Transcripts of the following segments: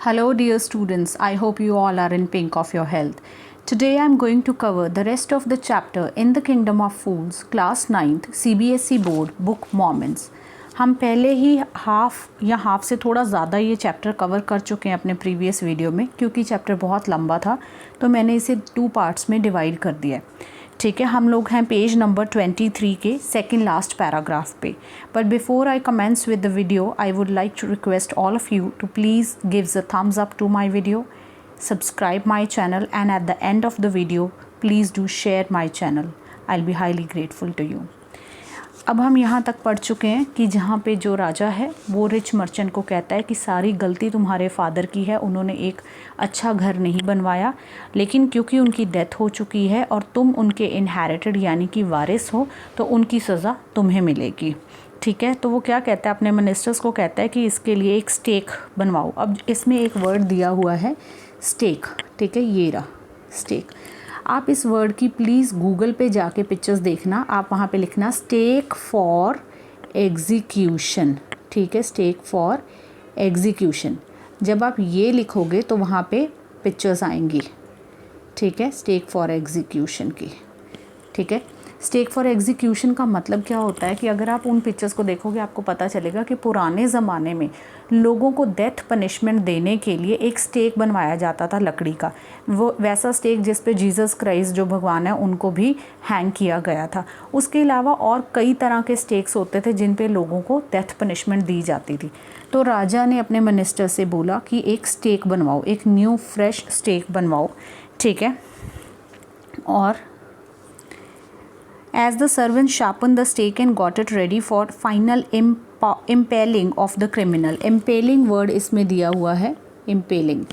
Hello dear students, I hope you all are in pink of your health. Today I am going to cover the rest of the chapter in the Kingdom of Fools, class 9th, CBSE board, book Mormons. हम पहले ही half से थोड़ा ज़्यादा ये chapter cover कर चुके हैं अपने प्रीवियस वीडियो में, क्योंकि चैप्टर बहुत लंबा था तो मैंने इसे 2 पार्ट्स में डिवाइड कर दिया है। ठीक है, हम लोग हैं पेज नंबर 23 के सेकंड लास्ट पैराग्राफ पे। But before I commence with the video, I would like to request all of you to please give the thumbs up to my video, subscribe my channel, and at the end of the video please do share my channel. I'll be highly grateful to you. अब हम यहाँ तक पढ़ चुके हैं कि जहाँ पे जो राजा है वो रिच मर्चेंट को कहता है कि सारी गलती तुम्हारे फादर की है, उन्होंने एक अच्छा घर नहीं बनवाया, लेकिन क्योंकि उनकी डेथ हो चुकी है और तुम उनके इनहेरिटेड यानी कि वारिस हो तो उनकी सज़ा तुम्हें मिलेगी। ठीक है, तो वो क्या कहता है, अपने मिनिस्टर्स को कहता है कि इसके लिए एक स्टेक बनवाओ। अब इसमें एक वर्ड दिया हुआ है स्टेक, ठीक है, ये रहा स्टेक। आप इस वर्ड की प्लीज़ गूगल पे जाके पिक्चर्स देखना, आप वहाँ पे लिखना स्टेक फॉर एग्जीक्यूशन। ठीक है, स्टेक फॉर एग्जीक्यूशन। जब आप ये लिखोगे तो वहाँ पे पिक्चर्स आएंगी। ठीक है, स्टेक फॉर एग्जीक्यूशन की। ठीक है, स्टेक फॉर एग्जीक्यूशन का मतलब क्या होता है कि अगर आप उन पिक्चर्स को देखोगे आपको पता चलेगा कि पुराने ज़माने में लोगों को डेथ पनिशमेंट देने के लिए एक स्टेक बनवाया जाता था लकड़ी का। वो वैसा स्टेक जिस पे जीसस क्राइस्ट जो भगवान है उनको भी हैंग किया गया था। उसके अलावा और कई तरह के स्टेक्स होते थे जिन पे लोगों को डेथ पनिशमेंट दी जाती थी। तो राजा ने अपने मिनिस्टर से बोला कि एक स्टेक बनवाओ, एक न्यू फ्रेश स्टेक बनवाओ। ठीक है, और as the servant sharpened the stake and got it ready for final impaling of the criminal. Impaling word इसमें दिया हुआ है, इम्पेलिंग।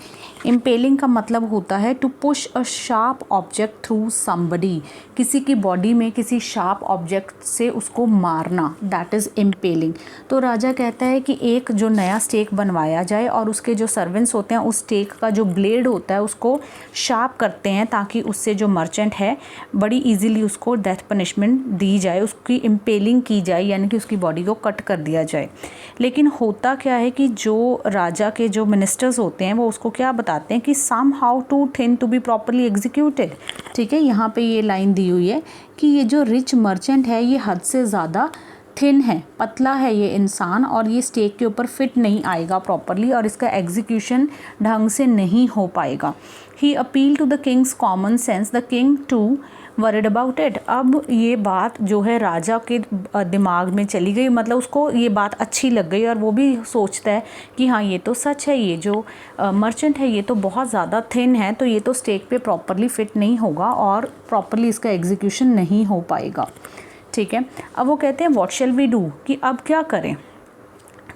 इम्पेलिंग का मतलब होता है to push a sharp object through somebody, किसी की बॉडी में किसी शार्प ऑब्जेक्ट से उसको मारना, दैट इज़ इम्पेलिंग। तो राजा कहता है कि एक जो नया स्टेक बनवाया जाए और उसके जो सर्वेंट्स होते हैं उस स्टेक का जो ब्लेड होता है उसको शार्प करते हैं ताकि उससे जो मर्चेंट है बड़ी ईजीली उसको डेथ पनिशमेंट दी जाए, उसकी इम्पेलिंग की जाए, यानी कि उसकी बॉडी को कट कर दिया जाए। लेकिन होता क्या है कि जो राजा के जो मिनिस्टर्स होते हैं वो उसको क्या बताते हैं कि somehow too thin to be properly executed. ठीक है, यहाँ पे ये लाइन दी हुई है कि ये जो रिच मर्चेंट है ये हद से ज़्यादा थिन है, पतला है ये इंसान, और ये स्टेक के ऊपर फिट नहीं आएगा प्रॉपरली और इसका एग्जीक्यूशन ढंग से नहीं हो पाएगा। He appeal to the king's common sense, the king too worried about it. अब ये बात जो है राजा के दिमाग में चली गई, मतलब उसको ये बात अच्छी लग गई और वो भी सोचता है कि हाँ ये तो सच है, ये जो मर्चेंट है ये तो बहुत ज़्यादा थिन है, तो ये तो स्टेक पे प्रॉपरली फिट नहीं होगा और प्रॉपरली इसका एग्जीक्यूशन नहीं हो पाएगा। ठीक है, अब वो कहते हैं व्हाट शैल वी डू, कि अब क्या करें।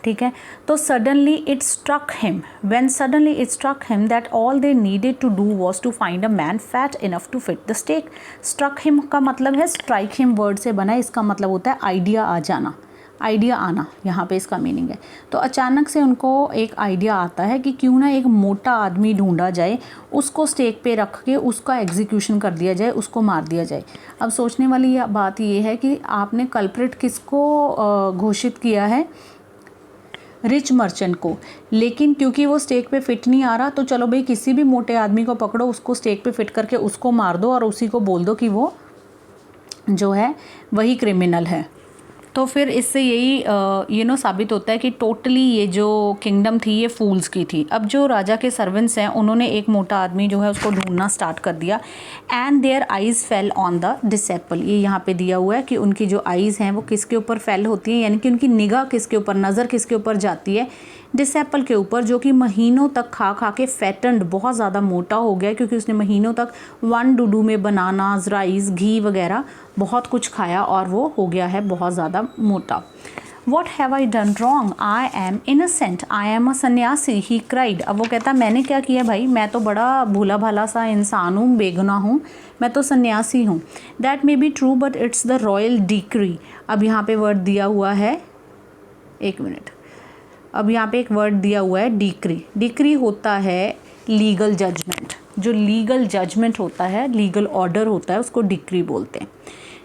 ठीक है, तो suddenly it struck him, when suddenly it struck him that all they needed to do was to find a man fat enough to fit the stake. Struck him का मतलब है स्ट्राइक हिम वर्ड से बना है, इसका मतलब होता है आइडिया आ जाना, आइडिया आना, यहाँ पे इसका मीनिंग है। तो अचानक से उनको एक आइडिया आता है कि क्यों ना एक मोटा आदमी ढूंढा जाए, उसको स्टेक पे रख के उसका एग्जीक्यूशन कर दिया जाए, उसको मार दिया जाए। अब सोचने वाली बात ये है कि आपने कल्प्रिट किसको घोषित किया है, रिच मर्चेंट को, लेकिन क्योंकि वो स्टेक पे फिट नहीं आ रहा तो चलो भाई किसी भी मोटे आदमी को पकड़ो, उसको स्टेक पे फिट करके उसको मार दो और उसी को बोल दो कि वो जो है वही क्रिमिनल है। तो फिर इससे यही साबित होता है कि टोटली ये जो किंगडम थी ये फूल्स की थी। अब जो राजा के सर्वेंट्स हैं उन्होंने एक मोटा आदमी जो है उसको ढूंढना स्टार्ट कर दिया। And there eyes fell on the disciple, ये यहाँ पे दिया हुआ है कि उनकी जो आइज़ हैं वो किसके ऊपर फेल होती हैं, यानी कि उनकी निगाह किसके ऊपर, नज़र किसके ऊपर जाती है, डिसेपल के ऊपर, जो कि महीनों तक खा खा के फैटेंड, बहुत ज़्यादा मोटा हो गया क्योंकि उसने महीनों तक वन डूडू में बनानाज, राइस, घी वगैरह बहुत कुछ खाया और वो हो गया है बहुत ज़्यादा मोटा। What have I done wrong? I am innocent. I am a सन्यासी, he cried. अब वो कहता मैंने क्या किया भाई, मैं तो बड़ा भूला भाला सा इंसान हूँ, बेगुनाह हूँ, मैं तो सन्यासी हूँ। That may be true but it's the royal decree. अब यहाँ पे वर्ड दिया हुआ है, एक मिनट, अब यहाँ पे एक वर्ड दिया हुआ है डिक्री। डिक्री होता है लीगल जजमेंट, जो लीगल जजमेंट होता है, लीगल ऑर्डर होता है, उसको डिक्री बोलते हैं।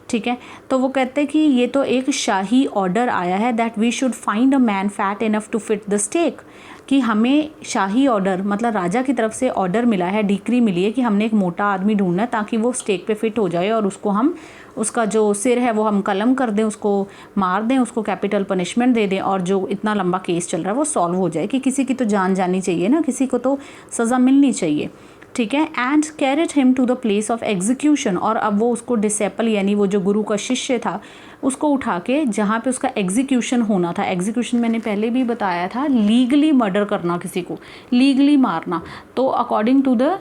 ठीक है, तो वो कहते हैं कि ये तो एक शाही ऑर्डर आया है that we should find a man fat enough to fit the stake. कि हमें शाही ऑर्डर मतलब राजा की तरफ से ऑर्डर मिला है, डिक्री मिली है कि हमने एक मोटा आदमी ढूंढना है ताकि वो स्टेक पे फिट हो जाए और उसको हम उसका जो सिर है वो हम कलम कर दें, उसको मार दें, उसको कैपिटल पनिशमेंट दे दें और जो इतना लंबा केस चल रहा है वो सॉल्व हो जाए। कि किसी की तो जान जानी चाहिए ना, किसी को तो सज़ा मिलनी चाहिए, ठीक है। And carried him to the place of execution, और अब वो उसको डिसेपल यानी वो जो गुरु का शिष्य था उसको उठा के जहाँ पे उसका एग्जीक्यूशन होना था। एग्जीक्यूशन मैंने पहले भी बताया था, लीगली मर्डर करना, किसी को लीगली मारना। तो according to the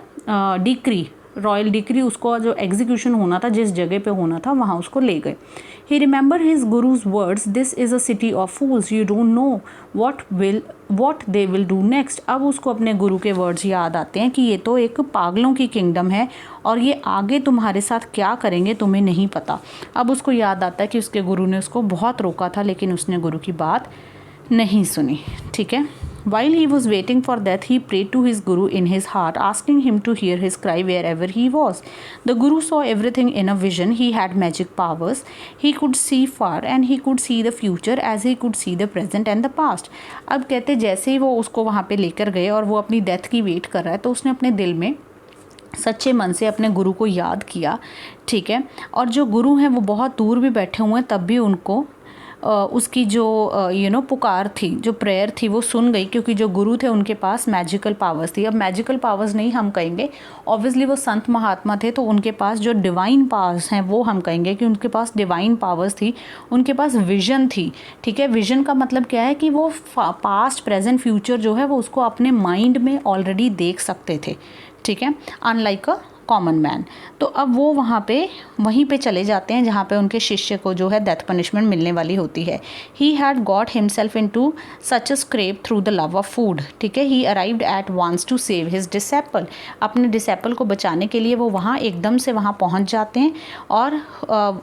decree, royal decree, उसको जो एग्जीक्यूशन होना था जिस जगह पे होना था वहाँ उसको ले गए। He remember his guru's words, this is a city of fools, you don't know what they will do next. अब उसको अपने गुरु के वर्ड्स याद आते हैं कि ये तो एक पागलों की किंगडम है और ये आगे तुम्हारे साथ क्या करेंगे तुम्हें नहीं पता। अब उसको याद आता है कि उसके गुरु ने उसको बहुत रोका था लेकिन उसने गुरु की बात नहीं सुनी, ठीक है। While he was waiting for death, he prayed to his guru in his heart, asking him to hear his cry wherever he was. The guru saw everything in a vision. He had magic powers. He could see far and he could see the future as he could see the present and the past. अब कहते जैसे ही वो उसको वहाँ पे लेकर गए और वो अपनी डेथ की वेट कर रहा है तो उसने अपने दिल में सच्चे मन से अपने गुरु को याद किया, ठीक है। और जो गुरु हैं वो बहुत दूर भी बैठे हुए हैं तब भी उनको उसकी जो पुकार थी, जो प्रेयर थी वो सुन गई, क्योंकि जो गुरु थे उनके पास मैजिकल पावर्स थी। अब मैजिकल पावर्स नहीं हम कहेंगे, ऑब्वियसली वो संत महात्मा थे तो उनके पास जो डिवाइन पावर्स हैं वो हम कहेंगे कि उनके पास डिवाइन पावर्स थी, उनके पास विजन थी, ठीक है। विजन का मतलब क्या है कि वो पास्ट प्रेजेंट फ्यूचर जो है वो उसको अपने माइंड में ऑलरेडी देख सकते थे, ठीक है, अनलाइक अ कॉमन मैन। तो अब वो वहीं पे चले जाते हैं जहाँ पे उनके शिष्य को जो है डेथ पनिशमेंट मिलने वाली होती है। He had got himself into such a scrape through the love of food, ठीक है। He arrived at once to save his disciple, अपने डिसेपल को बचाने के लिए वो वहाँ एकदम से वहाँ पहुँच जाते हैं और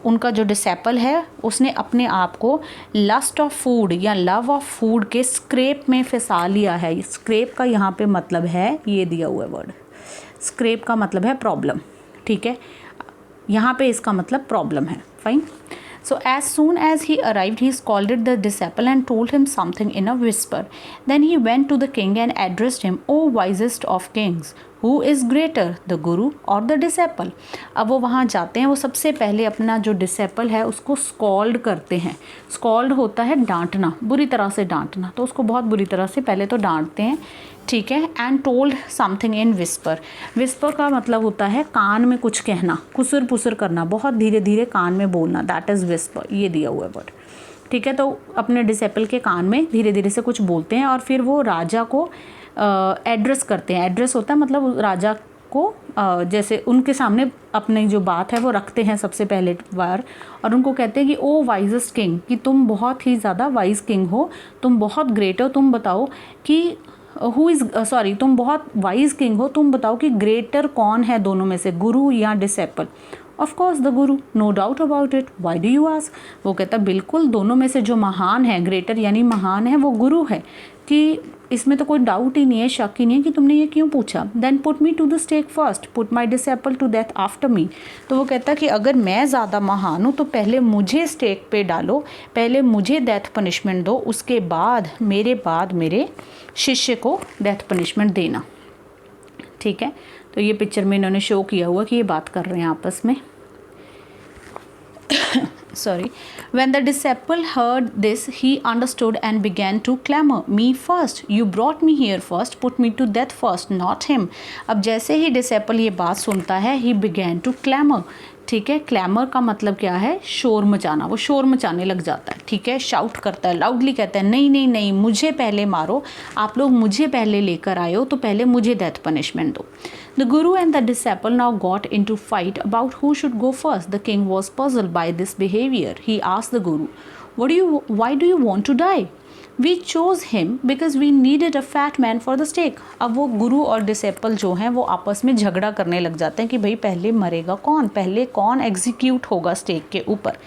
उनका जो डिसेपल है उसने अपने आप को लस्ट ऑफ फूड या लव ऑफ फूड के स्क्रेप में फंसा लिया है। स्क्रेप का यहाँ पे मतलब है, ये दिया हुआ वर्ड, स्क्रेप का मतलब है प्रॉब्लम, ठीक है। यहाँ पे इसका मतलब प्रॉब्लम है, fine. So as soon as he arrived, he scolded the disciple and told him something in a whisper. Then he went to the king and addressed him, "O wisest of kings, who is greater, the guru or the disciple?" अब वो वहाँ जाते हैं, वो सबसे पहले अपना जो डिसेपल है उसको स्कॉल्ड करते हैं। स्कॉल्ड होता है डांटना, बुरी तरह से डांटना, तो उसको बहुत बुरी तरह से पहले तो डांटते हैं, ठीक है। And told something in whisper, whisper का मतलब होता है कान में कुछ कहना, खुसर पुसर करना, बहुत धीरे धीरे कान में बोलना, दैट इज़ विस्पर, ये दिया हुआ है वर्ड, ठीक है। तो अपने डिसेपल के कान में धीरे धीरे से कुछ बोलते हैं और फिर वो राजा को एड्रेस करते हैं। एड्रेस होता है मतलब राजा को जैसे उनके सामने अपनी जो बात है वो रखते हैं सबसे पहले बार, और उनको कहते हैं कि ओ वाइजेस्ट किंग, कि तुम बहुत ही ज़्यादा वाइज किंग हो, तुम बहुत ग्रेट हो, तुम बताओ कि तुम बहुत वाइज किंग हो, तुम बताओ कि ग्रेटर कौन है दोनों में से, गुरु या disciple. Of course the guru, no doubt about it, why do you ask. वो कहता बिल्कुल दोनों में से जो महान है, ग्रेटर यानी महान है, वो गुरु है, कि इसमें तो कोई डाउट ही नहीं है, शक ही नहीं है कि तुमने ये क्यों पूछा। Then put me to the stake first, put my disciple to death after me. तो वो कहता कि अगर मैं ज़्यादा महान हूँ तो पहले मुझे स्टेक पे डालो, पहले मुझे डेथ पनिशमेंट दो, उसके बाद मेरे शिष्य को डेथ पनिशमेंट देना, ठीक है। तो ये पिक्चर में इन्होंने शो किया हुआ कि ये बात कर रहे हैं आपस में। Sorry. When the disciple heard this, he understood and began to clamor, "Me first! You brought me here first. Put me to death first, not him." अब जैसे ही डिसेपल ये बात सुनता है, he began to clamor, ठीक है। Clamour का मतलब क्या है, शोर मचाना, वो शोर मचाने लग जाता है, ठीक है। शाउट करता है, लाउडली कहता है, नहीं नहीं नहीं, मुझे पहले मारो, आप लोग मुझे पहले लेकर आए हो तो पहले मुझे डेथ पनिशमेंट दो। The guru and the disciple now got into fight about who should go first. The king was puzzled by this behavior. He asked the guru, why do you want to die? We chose him because we needed a fat man for the stake. अब वो गुरु और disciple जो हैं वो आपस में झगड़ा करने लग जाते हैं कि भाई पहले मरेगा कौन, पहले कौन एग्जीक्यूट होगा स्टेक के ऊपर।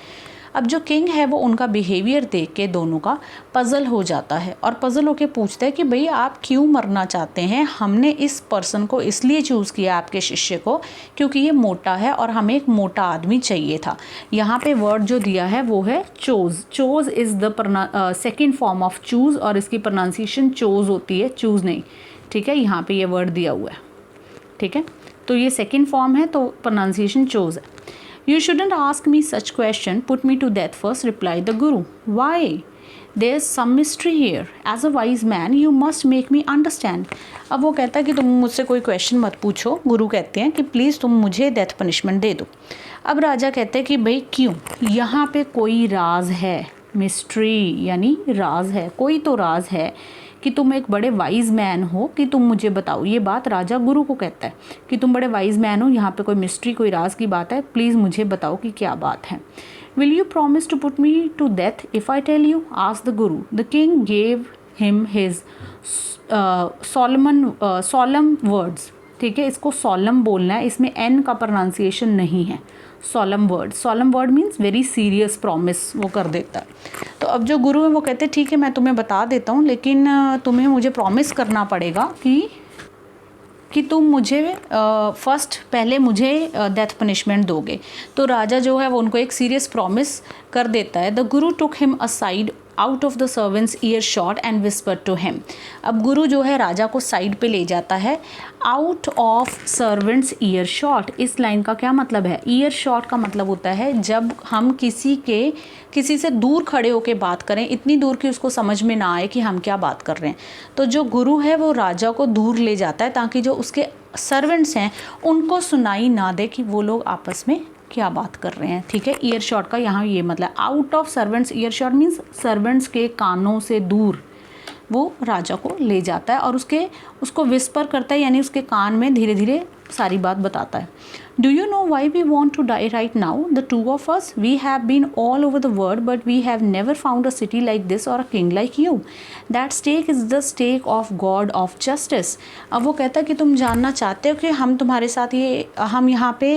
अब जो किंग है वो उनका बिहेवियर देख के दोनों का पज़ल हो जाता है और पज़ल होके पूछता है कि भाई आप क्यों मरना चाहते हैं। हमने इस पर्सन को इसलिए चूज़ किया आपके शिष्य को क्योंकि ये मोटा है और हमें एक मोटा आदमी चाहिए था। यहाँ पे वर्ड जो दिया है वो है chose. Chose is the second form of choose और इसकी प्रोनाउंसिएशन चोज़ होती है, चूज़ नहीं। ठीक है, यहाँ पे ये वर्ड दिया हुआ है। ठीक है, तो ये सेकेंड फॉर्म है तो प्रोनाउंसिएशन चोज़ है। You shouldn't ask me such question. Put me to death first, replied the Guru. Why? There's some mystery here. As a wise man, you must make me understand. अब वो कहता है कि तुम मुझसे कोई क्वेश्चन मत पूछो। गुरु कहते हैं कि प्लीज़ तुम मुझे डेथ पनिशमेंट दे दो। अब राजा कहते हैं कि भाई क्यों, यहाँ पे कोई राज है, मिस्ट्री यानी राज है, कोई तो राज है कि तुम एक बड़े वाइज मैन हो, कि तुम मुझे बताओ। ये बात राजा गुरु को कहता है कि तुम बड़े वाइज मैन हो, यहाँ पे कोई मिस्ट्री, कोई राज की बात है, प्लीज़ मुझे बताओ कि क्या बात है। Will you promise to put me to death if I tell you, asked the guru. The king gave him his solemn words. ठीक है, इसको सोलम बोलना है, इसमें एन का प्रोनाउंसिएशन नहीं है। Solemn word means very serious promise वो कर देता है। तो अब जो गुरु है वो कहते हैं ठीक है मैं तुम्हें बता देता हूँ, लेकिन तुम्हें मुझे प्रॉमिस करना पड़ेगा कि तुम मुझे फर्स्ट पहले मुझे डेथ पनिशमेंट दोगे। तो राजा जो है वो उनको एक सीरियस प्रॉमिस कर देता है। The guru took him aside out of the servants earshot and whisper to him. अब गुरु जो है राजा को साइड पे ले जाता है। Out of servants year shot, इस लाइन का क्या मतलब है? ईयर शॉट का मतलब होता है जब हम किसी से दूर खड़े होकर बात करें, इतनी दूर कि उसको समझ में ना आए कि हम क्या बात कर रहे हैं। तो जो गुरु है वो राजा को दूर ले जाता है ताकि जो उसके सर्वेंट्स हैं उनको सुनाई ना दे कि वो लोग आपस में क्या बात कर रहे हैं। ठीक है, ईयर शॉट का यहाँ ये मतलब out of servants year shot means servants के कानों से दूर वो राजा को ले जाता है और उसको विस्पर करता है, यानी उसके कान में धीरे धीरे सारी बात बताता है। Do you know why we want to die right now the two of us? We have been all over the world but we have never found a city like this और a king like you. That stake is the stake of god of justice. अब वो कहता है कि तुम जानना चाहते हो कि हम तुम्हारे साथ हम यहाँ पे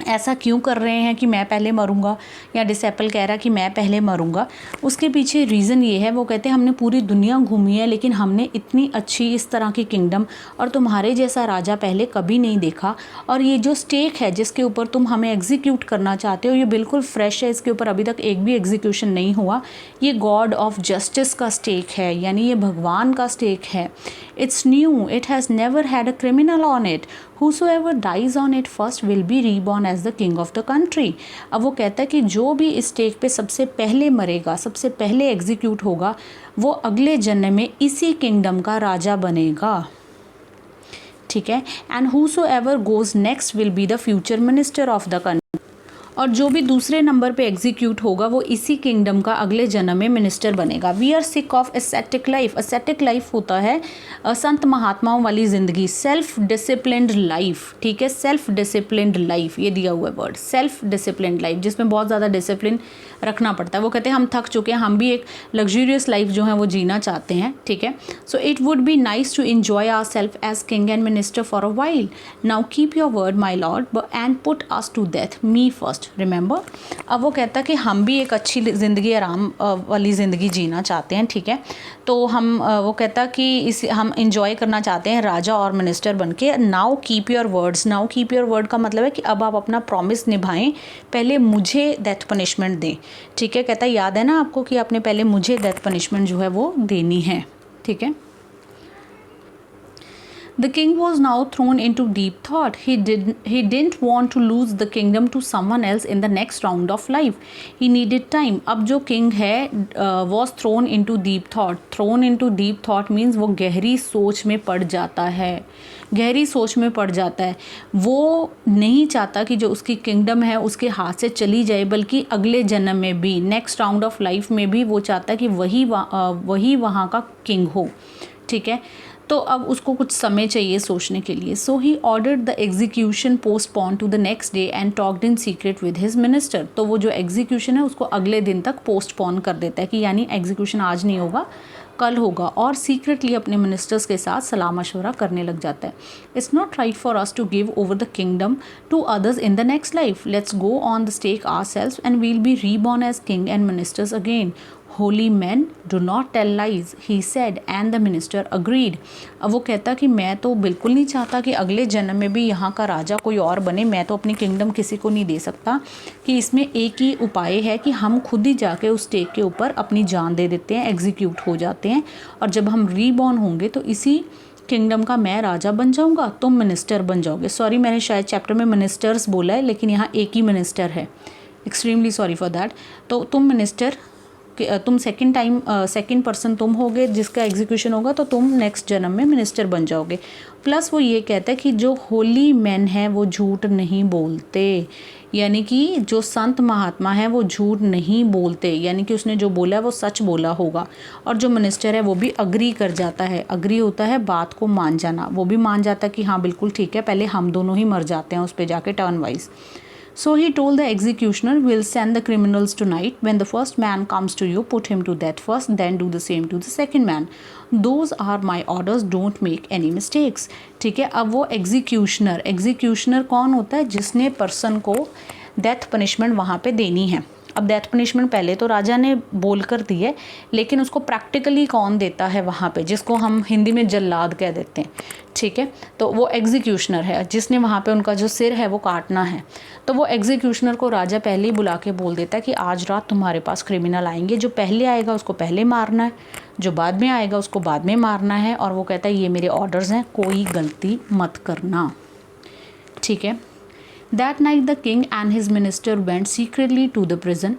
ऐसा क्यों कर रहे हैं कि मैं पहले मरूंगा, या डिसेपल कह रहा है कि मैं पहले मरूंगा। उसके पीछे रीज़न ये है, वो कहते हैं हमने पूरी दुनिया घूमी है लेकिन हमने इतनी अच्छी इस तरह की किंगडम और तुम्हारे जैसा राजा पहले कभी नहीं देखा। और ये जो स्टेक है जिसके ऊपर तुम हमें एग्जीक्यूट करना चाहते हो ये बिल्कुल फ्रेश है, इसके ऊपर अभी तक एक भी एग्जीक्यूशन नहीं हुआ। ये गॉड ऑफ जस्टिस का स्टेक है, यानी ये भगवान का स्टेक है। It's new, it has never had a criminal on it. Whosoever dies on it first will be reborn as the king of the country। अब वो कहता है कि जो भी इस स्टेज पे सबसे पहले मरेगा, सबसे पहले एग्जीक्यूट होगा, वो अगले जन्म में इसी किंगडम का राजा बनेगा। ठीक है, and whosoever goes next will be the future minister of the country। और जो भी दूसरे नंबर पे एग्जीक्यूट होगा वो इसी किंगडम का अगले जन्म में मिनिस्टर बनेगा। We are sick of ascetic life. Ascetic life होता है संत महात्माओं वाली ज़िंदगी, सेल्फ डिसिप्लिन्ड लाइफ। ठीक है, सेल्फ डिसिप्लिन्ड लाइफ ये दिया हुआ है वर्ड, सेल्फ डिसिप्लिन्ड लाइफ, जिसमें बहुत ज़्यादा डिसिप्लिन रखना पड़ता है। वो कहते हैं हम थक चुके हैं, हम भी एक लग्जूरियस लाइफ जो है वो जीना चाहते हैं। ठीक है, so it would be nice to enjoy ourself as king and minister for a while. Now keep your word my lord and put us to death, me first remember. अब वो कहता है कि हम भी एक अच्छी ज़िंदगी, आराम वाली ज़िंदगी जीना चाहते हैं। ठीक है, तो वो कहता कि हम इंजॉय करना चाहते हैं राजा और मिनिस्टर बनके। Now keep your words, now keep your word का मतलब है कि अब आप अपना प्रॉमिस निभाएं, पहले मुझे डेथ पनिशमेंट दें। ठीक है, कहता है याद है ना आपको कि आपने पहले मुझे डेथ पनिशमेंट जो है वो देनी है। ठीक है, The king was now thrown into deep thought. He didn't want to lose the kingdom to someone else in the next round of life. He needed time. अब जो king है was thrown into deep thought. Thrown into deep thought means वो गहरी सोच में पड़ जाता है, गहरी सोच में पड़ जाता है। वो नहीं चाहता कि जो उसकी किंगडम है उसके हाथ से चली जाए, बल्कि अगले जन्म में भी, नेक्स्ट राउंड ऑफ लाइफ में भी वो चाहता है कि वही वहाँ का किंग हो। ठीक है, तो अब उसको कुछ समय चाहिए सोचने के लिए। So he ordered the execution postpone to the next day and talked in secret with his minister. तो वो जो एग्जीक्यूशन है उसको अगले दिन तक पोस्टपोन कर देता है कि यानी एग्जीक्यूशन आज नहीं होगा, कल होगा, और सीक्रेटली अपने मिनिस्टर्स के साथ सलाह मशवरा करने लग जाता है। It's not right for us to give over the kingdom to others in the next life, let's go on the stake ourselves and we'll be reborn as king and ministers again. Holy man do not tell lies, he said, and the minister agreed. अब वो कहता कि मैं तो बिल्कुल नहीं चाहता कि अगले जन्म में भी यहाँ का राजा कोई और बने, मैं तो अपनी किंगडम किसी को नहीं दे सकता, कि इसमें एक ही उपाय है कि हम खुद ही जाके उस स्टेक के ऊपर अपनी जान दे देते हैं, एग्जीक्यूट हो जाते हैं, और जब हम रीबॉर्न होंगे तो इसी किंगडम का मैं राजा बन जाऊँगा, तुम मिनिस्टर बन जाओगे। सॉरी, मैंने शायद चैप्टर में मिनिस्टर्स बोला है, लेकिन यहाँ एक ही मिनिस्टर है, एक्सट्रीमली सॉरी फॉर दैट। तो तुम मिनिस्टर, तुम सेकंड पर्सन तुम होगे जिसका एग्जीक्यूशन होगा, तो तुम नेक्स्ट जन्म में मिनिस्टर बन जाओगे। प्लस वो ये कहता है कि जो होली मैन है वो झूठ नहीं बोलते, यानी कि जो संत महात्मा है वो झूठ नहीं बोलते, यानी कि उसने जो बोला है वो सच बोला होगा। और जो मिनिस्टर है वो भी अग्री कर जाता है, अग्री होता है बात को मान जाना, वो भी मान जाता है कि हाँ बिल्कुल ठीक है, पहले हम दोनों ही मर जाते हैं उस पर जाके turn wise. So he told the executioner, we'll send the criminals tonight. When the first man comes to you, put him to death first, then do the same to the second man. Those are my orders, don't make any mistakes. ठीक है, अब वो executioner कौन होता है? जिसने person को death punishment वहाँ पे देनी है। अब डेथ पनिशमेंट पहले तो राजा ने बोल कर दी है, लेकिन उसको प्रैक्टिकली कौन देता है वहाँ पे, जिसको हम हिंदी में जल्लाद कह देते हैं, ठीक है, तो वो एग्जीक्यूशनर है, जिसने वहाँ पे उनका जो सिर है वो काटना है। तो वो एग्जीक्यूशनर को राजा पहले ही बुला के बोल देता है कि आज रात तुम्हारे पास क्रिमिनल आएंगे, जो पहले आएगा उसको पहले मारना है, जो बाद में आएगा उसको बाद में मारना है। और वो कहता है ये मेरे ऑर्डर्स हैं, कोई गलती मत करना, ठीक है। That night the king and his minister went secretly to the prison,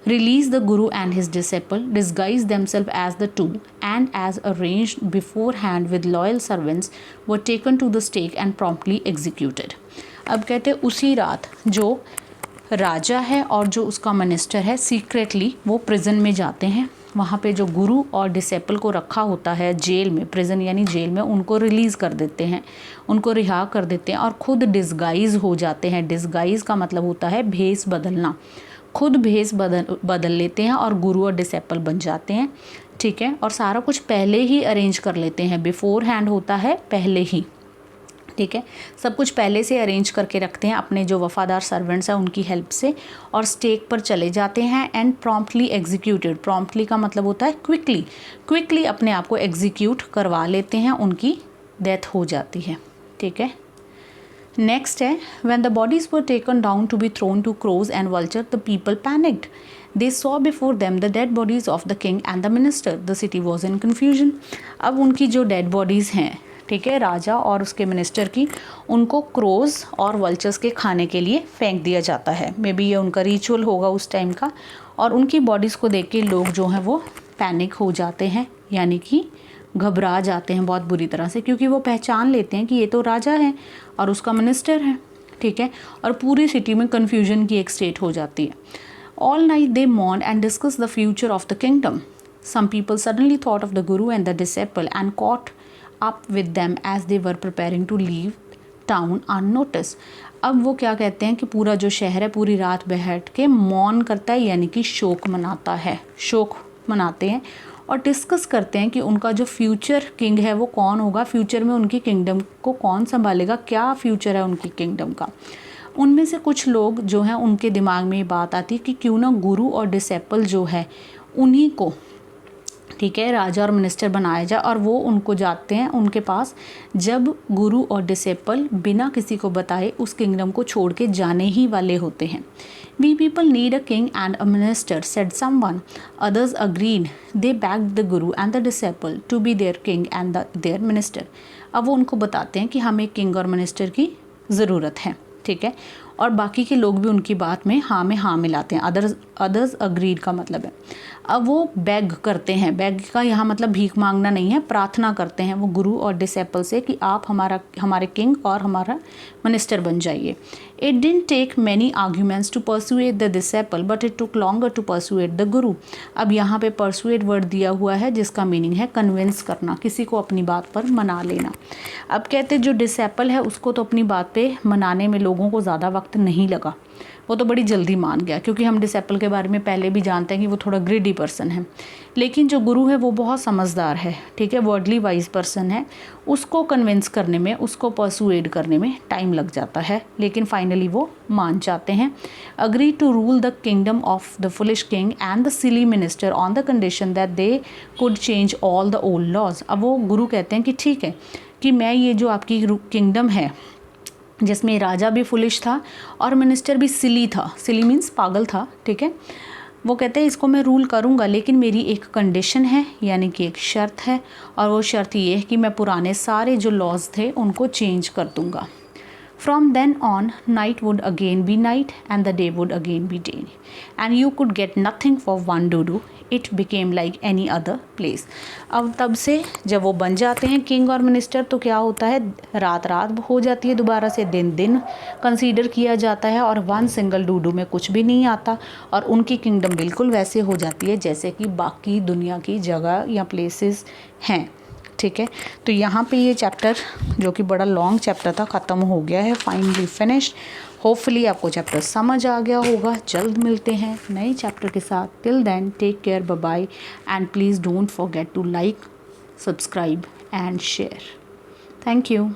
released the guru and his disciple, disguised themselves as the two, and as arranged beforehand with loyal servants, were taken to the stake and promptly executed. अब कहते हैं उसी रात जो राजा है और जो उसका मिनिस्टर है सीक्रेटली वो प्रिजन में जाते हैं। वहाँ पे जो गुरु और डिसेपल को रखा होता है जेल में, प्रिजन यानी जेल में, उनको रिलीज़ कर देते हैं, उनको रिहा कर देते हैं और खुद डिस्गाइज हो जाते हैं। डिस्गाइज का मतलब होता है भेस बदलना, खुद भेस बदल लेते हैं और गुरु और डिसेपल बन जाते हैं, ठीक है। और सारा कुछ पहले ही अरेंज कर लेते हैं, बिफोर हैंड होता है पहले ही, ठीक है, सब कुछ पहले से अरेंज करके रखते हैं अपने जो वफ़ादार सर्वेंट्स हैं उनकी हेल्प से, और स्टेक पर चले जाते हैं एंड प्रॉम्प्टली एग्जीक्यूटेड। प्रॉम्प्टली का मतलब होता है क्विकली अपने आप को एग्जीक्यूट करवा लेते हैं, उनकी डेथ हो जाती है, ठीक है। नेक्स्ट है, when the bodies were taken down to be thrown to crows and vulture the people panicked, they saw before them the dead bodies of the king and the minister, the city was in confusion. अब उनकी जो dead bodies हैं, ठीक है, राजा और उसके minister की, उनको क्रोज और वल्चर्स के खाने के लिए फेंक दिया जाता है। मे बी ये उनका रिचुअल होगा उस टाइम का, और उनकी बॉडीज़ को देख के लोग जो हैं वो पैनिक हो जाते हैं, यानी कि घबरा जाते हैं बहुत बुरी तरह से, क्योंकि वो पहचान लेते हैं कि ये तो राजा है और उसका मिनिस्टर है, ठीक है, और पूरी सिटी में कन्फ्यूजन की एक स्टेट हो जाती है। All night they mourn and discuss the future of the kingdom. Some people suddenly thought of the guru and the disciple and caught up with them as they were preparing to leave town unnoticed। अब वो क्या कहते हैं कि पूरा जो शहर है पूरी रात बैठ के मौन करता है, यानी कि शोक मनाता है, शोक मनाते हैं और डिस्कस करते हैं कि उनका जो फ्यूचर किंग है वो कौन होगा, फ्यूचर में उनकी किंगडम को कौन संभालेगा, क्या फ्यूचर है उनकी किंगडम का। उनमें से कुछ लोग जो हैं उनके दिमाग में ये बात आती है कि क्यों ना गुरु और डिसेपल जो है उन्हीं को, ठीक है, राजा और मिनिस्टर बनाया जाए। और वो उनको जाते हैं उनके पास, जब गुरु और डिसेपल बिना किसी को बताए उस किंगडम को छोड़ के जाने ही वाले होते हैं। We people need a king and a minister, said someone, others agreed, they backed the guru and the disciple to be their king and their minister. अब वो उनको बताते हैं कि हमें किंग और मिनिस्टर की ज़रूरत है, ठीक है, और बाकी के लोग भी उनकी बात में हाँ मिलाते हैं। अदर्स अग्रीड का मतलब है, अब वो बेग करते हैं, बेग का यहाँ मतलब भीख मांगना नहीं है, प्रार्थना करते हैं वो गुरु और डिसेपल से कि आप हमारे किंग और हमारा मिनिस्टर बन जाइए। It didn't take many arguments to persuade the disciple but it took longer to persuade the guru. अब यहाँ पे परसुएट वर्ड दिया हुआ है जिसका मीनिंग है कन्विंस करना, किसी को अपनी बात पर मना लेना। अब कहते जो डिसेपल है उसको तो अपनी बात पे मनाने में लोगों को ज़्यादा वक्त वक्त नहीं लगा, वो तो बड़ी जल्दी मान गया, क्योंकि हम डिसेपल के बारे में पहले भी जानते हैं कि वो थोड़ा ग्रिडी पर्सन है। लेकिन जो गुरु है वो बहुत समझदार है, ठीक है, वर्डली वाइज पर्सन है, उसको कन्विंस करने में, उसको परसुएड करने में टाइम लग जाता है, लेकिन फाइनली वो मान जाते हैं। Agree to rule the kingdom of the foolish king and the silly minister on the condition that they could change all the old laws. अब वो गुरु कहते हैं कि ठीक है कि मैं ये जो आपकी किंगडम है जिसमें राजा भी फुलिश था और मिनिस्टर भी सिली था, सिली मीन्स पागल था, ठीक है, वो कहते हैं इसको मैं रूल करूँगा, लेकिन मेरी एक कंडीशन है, यानी कि एक शर्त है, और वो शर्त ये है कि मैं पुराने सारे जो लॉज थे उनको चेंज कर दूँगा। From then on, night would again be night and the day would again be day. And you could get nothing for one dodo. It became like any other place. अब तब से जब वो बन जाते हैं किंग और मिनिस्टर, तो क्या होता है, रात रात हो जाती है, दोबारा से दिन दिन कंसीडर किया जाता है, और वन सिंगल डूडू में कुछ भी नहीं आता, और उनकी किंगडम बिल्कुल वैसे हो जाती है जैसे कि बाकी दुनिया की जगह या प्लेसेस हैं, ठीक है। तो यहाँ पे ये चैप्टर जो कि बड़ा लॉन्ग चैप्टर था ख़त्म हो गया है, फाइनली फिनिश्ड। होपफुली आपको चैप्टर समझ आ गया होगा। जल्द मिलते हैं नए चैप्टर के साथ। Till then take care, bye bye, and please don't forget to like, subscribe and share. Thank you.